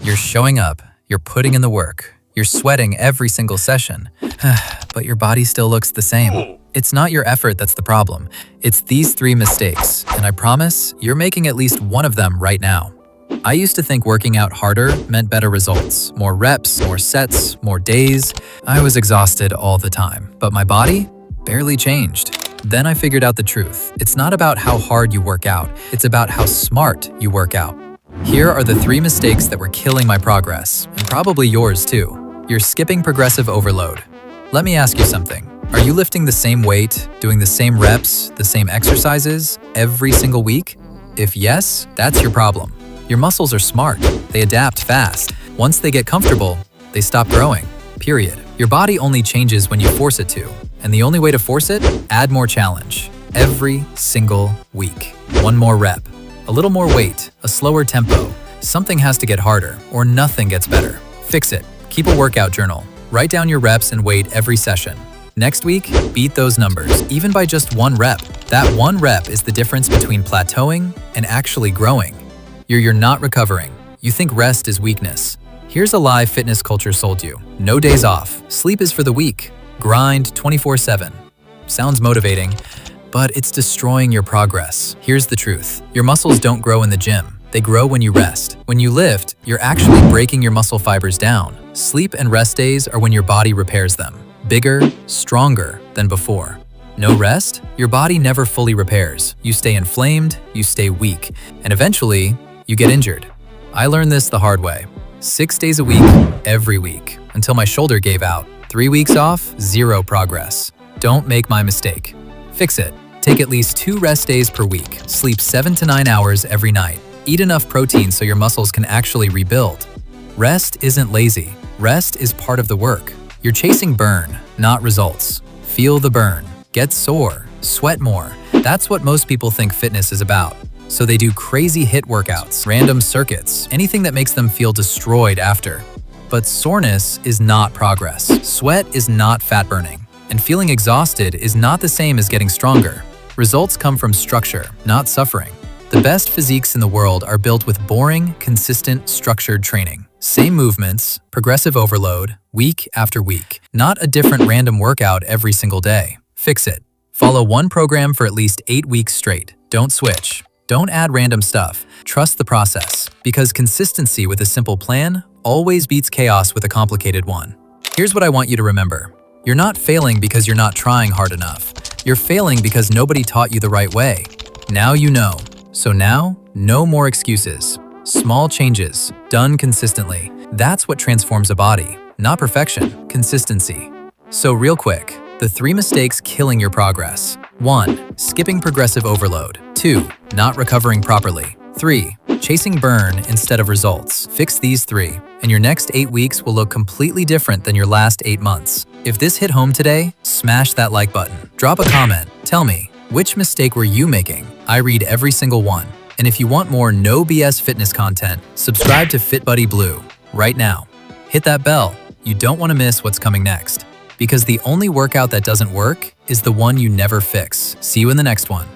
You're showing up, you're putting in the work, you're sweating every single session, but your body still looks the same. It's not your effort that's the problem. It's these 3 mistakes, and I promise you're making at least one of them right now. I used to think working out harder meant better results, more reps, more sets, more days. I was exhausted all the time, but my body barely changed. Then I figured out the truth. It's not about how hard you work out, it's about how smart you work out. Here are the 3 mistakes that were killing my progress, and probably yours too. You're skipping progressive overload. Let me ask you something. Are you lifting the same weight, doing the same reps, the same exercises every single week? If yes, that's your problem. Your muscles are smart. They adapt fast. Once they get comfortable, they stop growing. Period. Your body only changes when you force it to. And the only way to force it? Add more challenge. Every single week. One more rep. A little more weight. A slower tempo. Something has to get harder, or nothing gets better. Fix it. Keep a workout journal. Write down your reps and weight every session. Next week, beat those numbers, even by just 1 rep. That 1 rep is the difference between plateauing and actually growing. You're not recovering. You think rest is weakness. Here's a lie fitness culture sold you. No days off. Sleep is for the weak. Grind 24/7. Sounds motivating, but it's destroying your progress. Here's the truth. Your muscles don't grow in the gym. They grow when you rest. When you lift, you're actually breaking your muscle fibers down. Sleep and rest days are when your body repairs them. Bigger, stronger than before. No rest? Your body never fully repairs. You stay inflamed, you stay weak, and eventually, you get injured. I learned this the hard way. 6 days a week, every week, until my shoulder gave out. 3 weeks off, 0 progress. Don't make my mistake. Fix it. Take at least 2 rest days per week. Sleep 7 to 9 hours every night. Eat enough protein so your muscles can actually rebuild. Rest isn't lazy. Rest is part of the work. You're chasing burn, not results. Feel the burn. Get sore. Sweat more. That's what most people think fitness is about. So they do crazy HIIT workouts, random circuits, anything that makes them feel destroyed after. But soreness is not progress. Sweat is not fat burning. And feeling exhausted is not the same as getting stronger. Results come from structure, not suffering. The best physiques in the world are built with boring, consistent, structured training. Same movements, progressive overload, week after week. Not a different random workout every single day. Fix it. Follow one program for at least 8 weeks straight. Don't switch. Don't add random stuff. Trust the process, because consistency with a simple plan always beats chaos with a complicated one. Here's what I want you to remember. You're not failing because you're not trying hard enough. You're failing because nobody taught you the right way. Now you know. So now, no more excuses. Small changes, done consistently. That's what transforms a body. Not perfection, consistency. So real quick, the 3 mistakes killing your progress. 1. Skipping progressive overload. 2. Not recovering properly. 3. Chasing burn instead of results. Fix these 3, and your next 8 weeks will look completely different than your last 8 months. If this hit home today, smash that like button. Drop a comment. Tell me, which mistake were you making? I read every single one. And if you want more no BS fitness content, subscribe to FitBuddy Blue right now. Hit that bell. You don't want to miss what's coming next. Because the only workout that doesn't work is the one you never fix. See you in the next one.